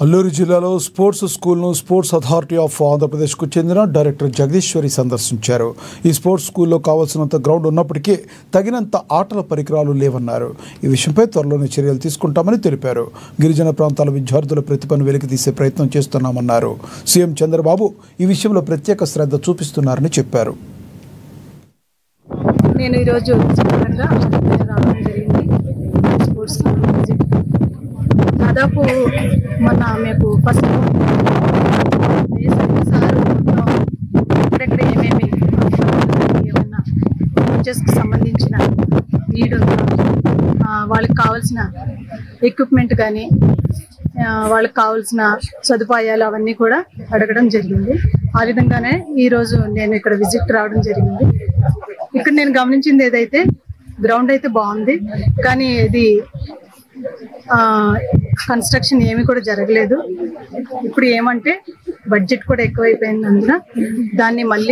అల్లూరు జిల్లాలో sports స్కూల్ను sports authority of ఆంధ్రప్రదేశ్కు చెందిన డైరెక్టర్ జగదీశ్వరి సందర్శించారు. ఈ స్పోర్ట్స్ స్కూల్లో కావాల్సినంత గ్రౌండ్ ఉన్నప్పటికీ తగినంత ఆటల పరికరాలు లేవన్నారు. ఈ విషయంపై త్వరలోనే చర్యలు తీసుకుంటామని తెలిపారు. గిరిజన ప్రాంతాల విద్యార్థుల ప్రతిభను వెలికితీసే ప్రయత్నం చేస్తున్నామన్నారు. సీఎం చంద్రబాబు ఈ విషయంలో ప్రత్యేక శ్రద్ధ చూపిస్తున్నారని చెప్పారు. నేను ఈరోజు రావడం జరిగింది. స్పోర్ట్స్ దాదాపు మొన్న మీకు ఫస్ట్ సార్ ఎక్కడెక్కడ ఏమేమి ఏమన్నా కోచెస్కి సంబంధించిన నీడ్ ఉందా, వాళ్ళకి కావాల్సిన ఎక్విప్మెంట్ కానీ వాళ్ళకి కావాల్సిన సదుపాయాలు అవన్నీ కూడా అడగడం జరిగింది. ఆ విధంగానే ఈరోజు నేను ఇక్కడ విజిట్ రావడం జరిగింది. ఇక్కడ నేను గమనించింది ఏదైతే గ్రౌండ్ అయితే బాగుంది, కానీ ఇది కన్స్ట్రక్షన్ ఏమి కూడా జరగలేదు. ఇప్పుడు ఏమంటే బడ్జెట్ కూడా ఎక్కువైపోయినందున దాన్ని మళ్ళీ